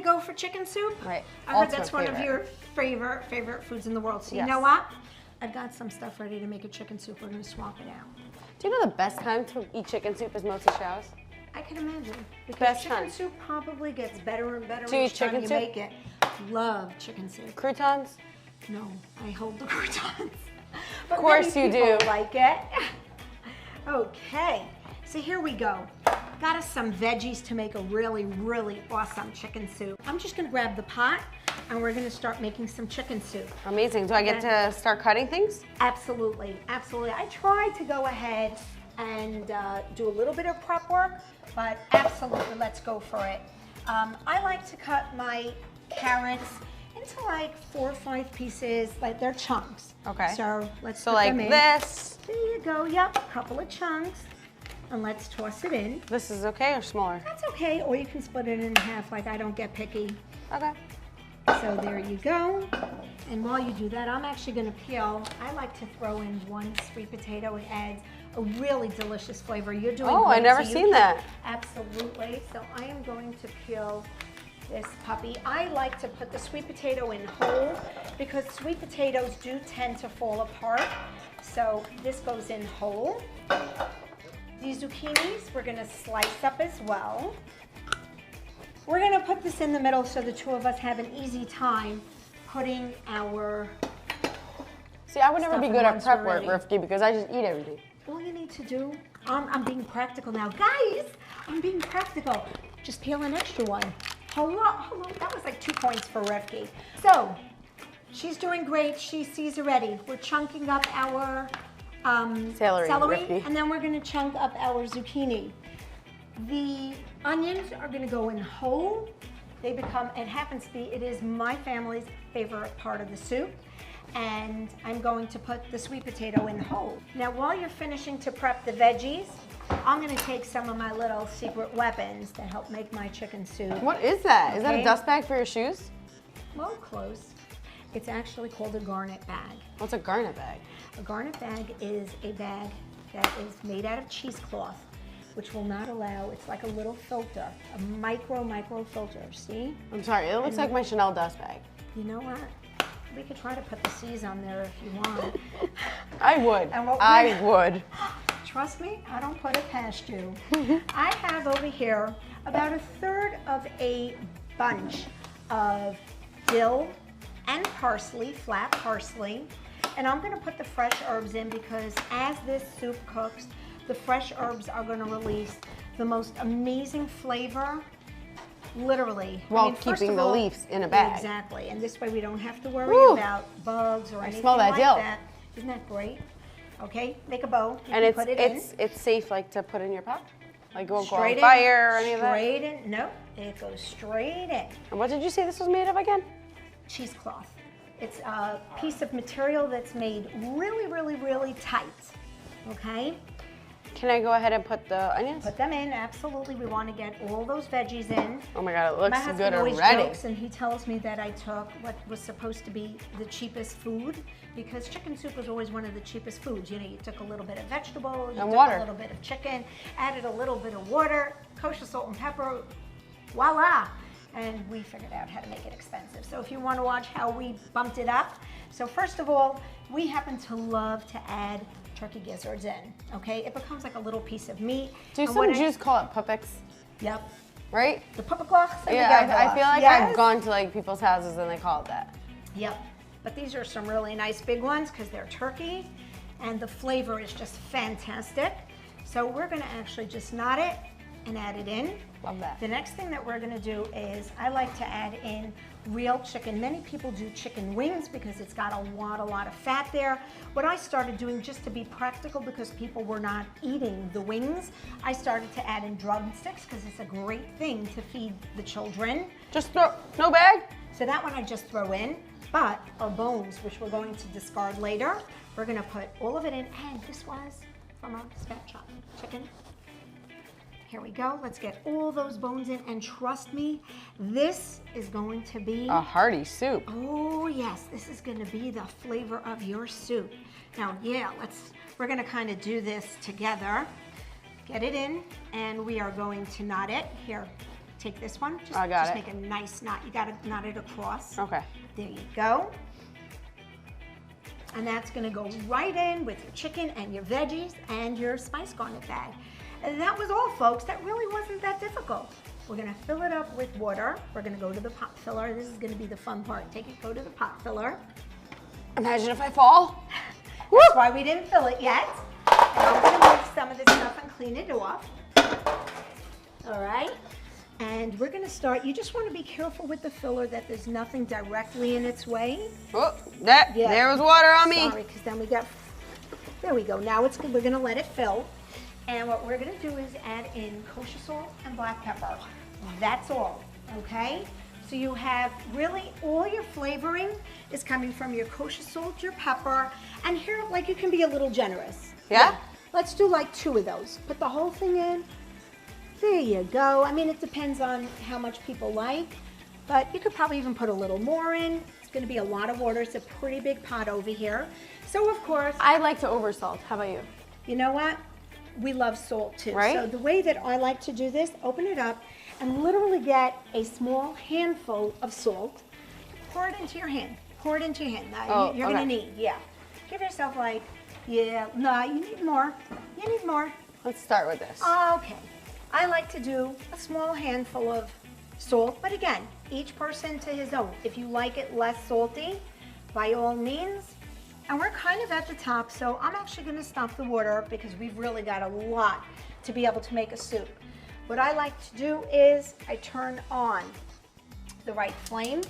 go for chicken soup? Right. I heard that's one of your favorite foods in the world. So you know what? I've got some stuff ready to make a chicken soup. We're gonna swap it out. Do you know the best time to eat chicken soup is mostly showers? I can imagine. Because Best chicken time. soup probably gets better and better Do you eat each time chicken you soup? make it. Love chicken soup. Croutons? No, I hold the croutons. Of course you do. Like it. Okay, so here we go. Got us some veggies to make a really, really awesome chicken soup. I'm just gonna grab the pot and we're gonna start making some chicken soup. Amazing. Do I get to start cutting things? Absolutely, absolutely. I tried to go ahead and do a little bit of prep work, but absolutely, let's go for it. I like to cut my carrots into like 4 or 5 pieces, like they're chunks. Okay. So let's So put like them in. this. There you go, yep, a couple of chunks. And let's toss it in. This is okay or smaller? That's okay, or you can split it in half, like I don't get picky. Okay. So there you go. And while you do that, I'm actually gonna peel. I like to throw in 1 sweet potato. It adds a really delicious flavor. You're doing Oh, great, I never so you seen can- that. Absolutely. So I am going to peel this puppy. I like to put the sweet potato in whole because sweet potatoes do tend to fall apart. So this goes in whole. These zucchinis we're gonna slice up as well. We're gonna put this in the middle so the two of us have an easy time putting our See, I would never stuff be in good at once prep we're work, ready. Rivky, because I just eat everything. All you need to do, I'm being practical now. Guys, I'm being practical. Just peel an extra one. Hello, that was like 2 points for Rivky. So, she's doing great. She sees already. We're chunking up our Celery, celery Rivky. and then we're gonna chunk up our zucchini. The onions are gonna go in whole. They become, it happens to be, it is my family's favorite part of the soup. And I'm going to put the sweet potato in whole. Now while you're finishing to prep the veggies, I'm gonna take some of my little secret weapons to help make my chicken soup. What is that? Is that a Okay. dust bag for your shoes? Well, close. It's actually called a garnet bag. What's a garnet bag? A garnet bag is a bag that is made out of cheesecloth, which will not allow, it's like a little filter, a micro filter, see? I'm sorry, it looks like my Chanel dust bag. You know what? We could try to put the C's on there if you want. I would. And what I would. Trust me, I don't put it past you. I have over here about 1/3 of a bunch of dill and parsley, flat parsley. And I'm gonna put the fresh herbs in because as this soup cooks, the fresh herbs are gonna release the most amazing flavor, literally. While first keeping of the all, leaves in a bag. Exactly, and this way we don't have to worry Woo. about bugs or anything smell that like dill. that. Isn't that great? Okay, make a bow. You And can put it in. it's safe like to put in your pot? Like it won't go on Straight in, fire or any of that? Straight in, no, it goes straight in. And what did you say this was made of again? Cheesecloth. It's a piece of material that's made really, really, really tight, okay? Can I go ahead and put the onions? Put them in, absolutely. We want to get all those veggies in. Oh my God, it looks My husband good always already. jokes and he tells me that I took what was supposed to be the cheapest food because chicken soup was always one of the cheapest foods. You know, you took a little bit of vegetable, you And took water. a little bit of chicken, added a little bit of water, kosher salt and pepper, voila. And we figured out how to make it expensive. So if you want to watch how we bumped it up. So first of all, we happen to love to add turkey gizzards in, okay? It becomes like a little piece of meat. Do And some when Jews call it puppets, Yep. right? The puppeklachs and Yeah, the I feel like yes? I've gone to like people's houses and they call it that. Yep. But these are some really nice big ones because they're turkey and the flavor is just fantastic. So we're gonna actually just knot it and add it in. Love that. The next thing that we're gonna do is I like to add in real chicken. Many people do chicken wings because it's got a lot of fat there. What I started doing just to be practical because people were not eating the wings, I started to add in drumsticks because it's a great thing to feed the children. Just throw, no bag? So that one I just throw in, but our bones, which we're going to discard later, we're gonna put all of it in, and this was from a spat chop chicken. Here we go, let's get all those bones in, and trust me, this is going to be A hearty soup. oh yes, this is gonna be the flavor of your soup. Now, yeah, we're gonna kind of do this together. Get it in, and we are going to knot it. Here, take this one. Just, I got just it. make a nice knot. You got to knot it across. Okay. There you go. And that's gonna go right in with your chicken and your veggies and your spice garnet bag. And that was all, folks. That really wasn't that difficult. We're gonna fill it up with water. We're gonna go to the pot filler. This is gonna be the fun part. Go to the pot filler. Imagine if I fall. That's why we didn't fill it yet. And I'm gonna move some of this stuff and clean it off. All right. And we're gonna start, you just wanna be careful with the filler that there's nothing directly in its way. Oh, there was water on me. Sorry, because then we got, there we go. Now it's good, we're gonna let it fill. And what we're gonna do is add in kosher salt and black pepper. That's all, okay? So you have really all your flavoring is coming from your kosher salt, your pepper, and here, like, you can be a little generous. Yeah? Let's do like 2 of those. Put the whole thing in. There you go. I mean, it depends on how much people like, but you could probably even put a little more in. It's gonna be a lot of water. It's a pretty big pot over here. So of course, I like to oversalt. How about you? you know what? We love salt too. Right? So the way that I like to do this, open it up and literally get a small handful of salt. Pour it into your hand. Pour it into your hand. Now, Oh, you're okay. gonna need, yeah. Give yourself like, yeah, no, you need more. You need more. Let's start with this. Okay. I like to do a small handful of salt, but again, each person to his own. If you like it less salty, by all means. And we're kind of at the top, so I'm actually gonna stop the water because we've really got a lot to be able to make a soup. What I like to do is I turn on the right flame.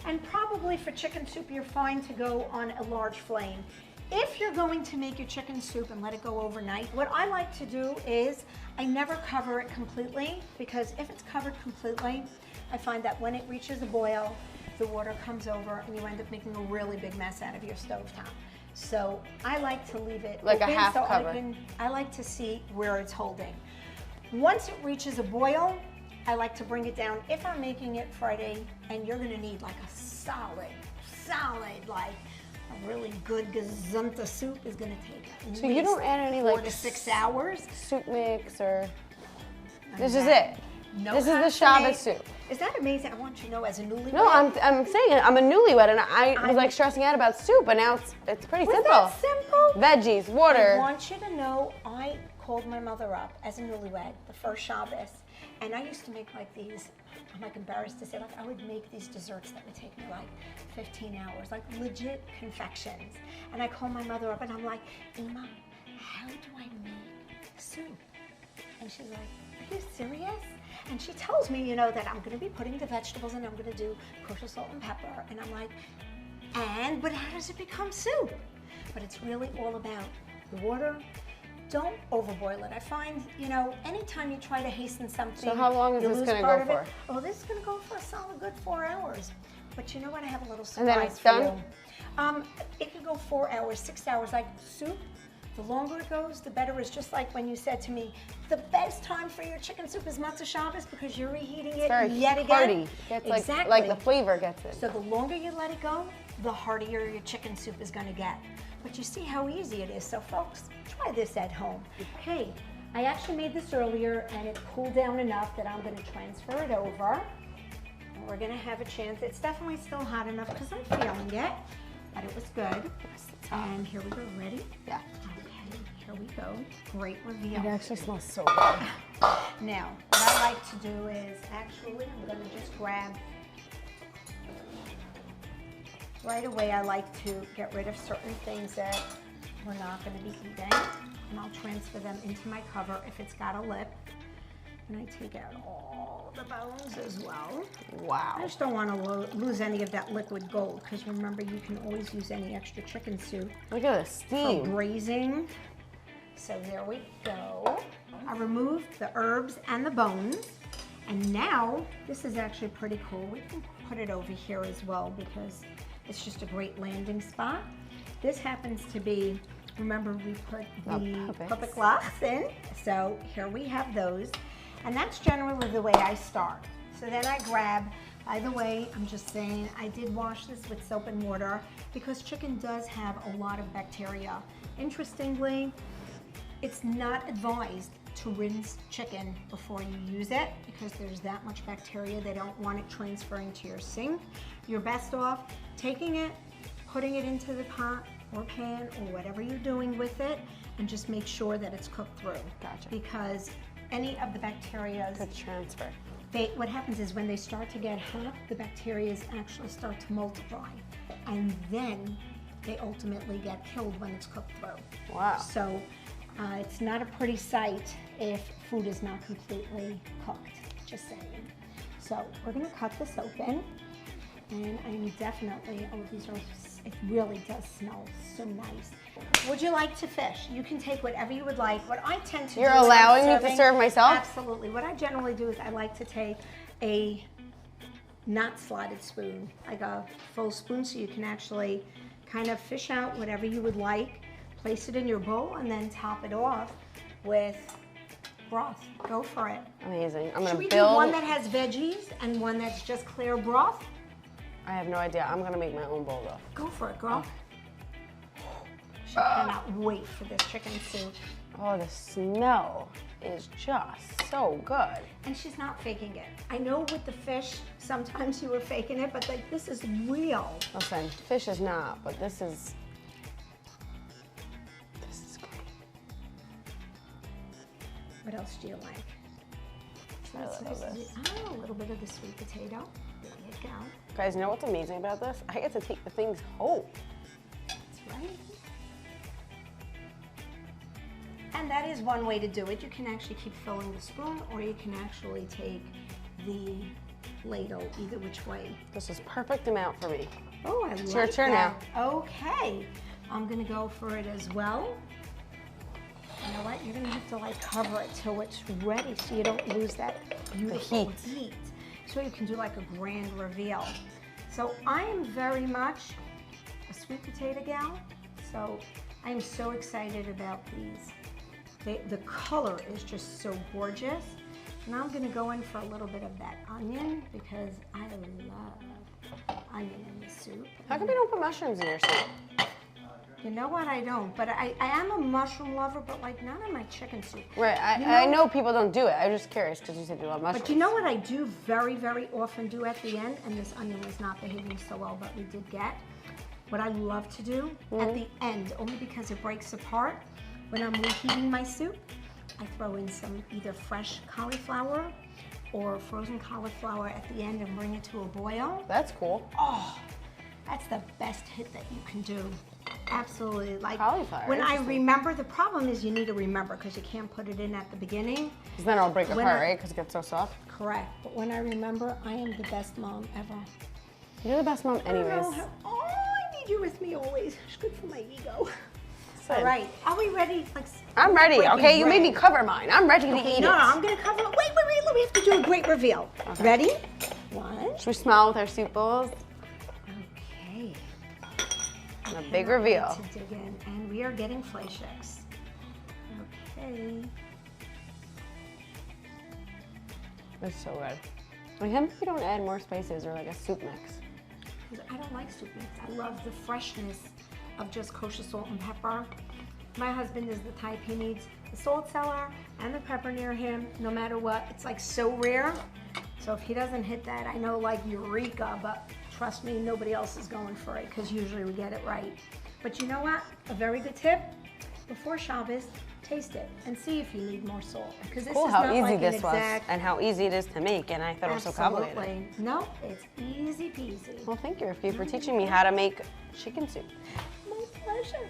And probably for chicken soup, you're fine to go on a large flame. If you're going to make your chicken soup and let it go overnight, what I like to do is I never cover it completely, because if it's covered completely, I find that when it reaches a boil, the water comes over and you end up making a really big mess out of your stovetop. So I like to leave it Like a open half so cover. I like to see where it's holding. Once it reaches a boil, I like to bring it down. If I'm making it Friday, and you're gonna need like a solid, like a really good gazunta soup is gonna take at So you don't add any 4 like to 6 hours. soup mix or, this is that. it. No This is the consommé. Shabbos soup. Is that amazing? I want you to know, as a newlywed. No, I'm saying it. I'm a newlywed, and I was like stressing out about soup, but now it's pretty Was simple. that simple? Veggies, I water. want you to know, I called my mother up as a newlywed, the first Shabbos, and I used to make like these, I'm like embarrassed to say, like I would make these desserts that would take me like 15 hours, like legit confections. And I called my mother up and I'm like, Ima, how do I make soup? And she's like, are you serious? And she tells me, you know, that I'm gonna be putting the vegetables and I'm gonna do kosher salt and pepper. And I'm like, but how does it become soup? But it's really all about the water. Don't overboil it. I find, you know, anytime you try to hasten something, So how long is you this lose gonna part go of it. for? Oh, this is gonna go for a solid good 4 hours. But you know what? I have a little And then surprise it's for done? you. It can go 4 hours, 6 hours. Like soup, the longer it goes, the better. It's just like when you said to me, the best time for your chicken soup is Matzah Shabbos because you're reheating it Very yet again. hearty. Gets Exactly. like the flavor gets in. So the longer you let it go, the heartier your chicken soup is gonna get. But you see how easy it is. So folks, try this at home. Okay, I actually made this earlier and it cooled down enough that I'm gonna transfer it over. And we're gonna have a chance. It's definitely still hot enough because I'm feeling it, but it was good. And here we go, ready? Yeah. Okay, here we go. Great reveal. It actually smells so good. Now, what I like to do is, actually, I'm gonna just grab, right away I like to get rid of certain things that we're not gonna be eating, and I'll transfer them into my cover if it's got a lip. And I take out all the bones as well. I Wow. just don't wanna lose any of that liquid gold, because remember, you can always use any extra chicken soup Look at the for steam. braising. So there we go. I removed the herbs and the bones. And now, this is actually pretty cool. We can put it over here as well because it's just a great landing spot. This happens to be, remember we put the puppet glass in. So here we have those. And that's generally the way I start. So then I grab, by the way, I'm just saying, I did wash this with soap and water because chicken does have a lot of bacteria. Interestingly, it's not advised to rinse chicken before you use it because there's that much bacteria. They don't want it transferring to your sink. You're best off taking it, putting it into the pot or pan or whatever you're doing with it, and just make sure that it's cooked through. Gotcha. Because any of the bacteria Could transfer. what happens is when they start to get hot, the bacteria actually start to multiply, and then they ultimately get killed when it's cooked through. Wow. So it's not a pretty sight if food is not completely cooked, just saying. So we're gonna cut this open, and I'm definitely, oh, these are, it really does smell so nice. Would you like to fish? You can take whatever you would like. What I tend to do You're when I'm allowing me to serving- serve myself? Absolutely. What I generally do is I like to take a not slotted spoon, like a full spoon, so you can actually kind of fish out whatever you would like, place it in your bowl, and then top it off with broth. Go for it. Amazing. I'm Should gonna we build. do one that has veggies and one that's just clear broth? I have no idea. I'm gonna make my own bowl though. Go for it, girl. She cannot wait for this chicken soup. Oh, the smell is just so good. And she's not faking it. I know with the fish, sometimes you were faking it, but like this is real. Listen, fish is not, but this is great. What else do you like? I love this. Oh, a little bit of the sweet potato. There you go. Guys, you know what's amazing about this? I get to take the things home. That's right. And that is one way to do it. You can actually keep filling the spoon, or you can actually take the ladle, either which way. This is perfect amount for me. Oh, I like It's your turn that. Okay, I'm gonna go for it as well. You know what? You're gonna have to like cover it till it's ready, so you don't lose that beautiful heat. So you can do like a grand reveal. So I am very much a sweet potato gal. So I am so excited about these. The color is just so gorgeous. And I'm gonna go in for a little bit of that onion because I love onion in the soup. How come you don't put mushrooms in your soup? You know what, I don't, but I am a mushroom lover, but like not in my chicken soup. Right, I know people don't do it. I'm just curious because you said you love mushrooms. But you know what I do very, very often do at the end, and this onion was not behaving so well, but we did get. What I love to do at the end, only because it breaks apart, when I'm reheating my soup, I throw in some either fresh cauliflower or frozen cauliflower at the end and bring it to a boil. That's cool. Oh, that's the best hit that you can do. Absolutely. Like Cauliflower, when I interesting. remember, the problem is you need to remember because you can't put it in at the beginning. Because then it'll break When apart, I- right? Because it gets so soft. Correct. But when I remember, I am the best mom ever. You're the best mom I don't know anyways. how- oh, I need you with me always. It's good for my ego. Good. All right. Are we ready? Like, I'm ready, breaking okay? You made me bread. cover mine. I'm ready to Okay, eat no, it. no, I'm gonna cover it. Wait, we have to do a great reveal. Okay. Ready? One. Should we smile with our soup bowls? Okay. And a big Cannot wait reveal. to dig in, and we are getting flakes. Okay. It's so good. I can't believe you don't add more spices or like a soup mix. Because I don't like soup mix. I love the freshness of just kosher salt and pepper. My husband is the type, he needs the salt cellar and the pepper near him, no matter what. It's like so rare. So if he doesn't hit that, I know like eureka, but trust me, nobody else is going for it because usually we get it right. But you know what? A very good tip, before Shabbos, taste it and see if you need more salt. Because this Cool is how not easy like this an was exact. and how easy it is to make, and I thought it was so complicated. Absolutely. No, it's easy peasy. Well, thank you, Rivky, for teaching me how to make chicken soup. My pleasure.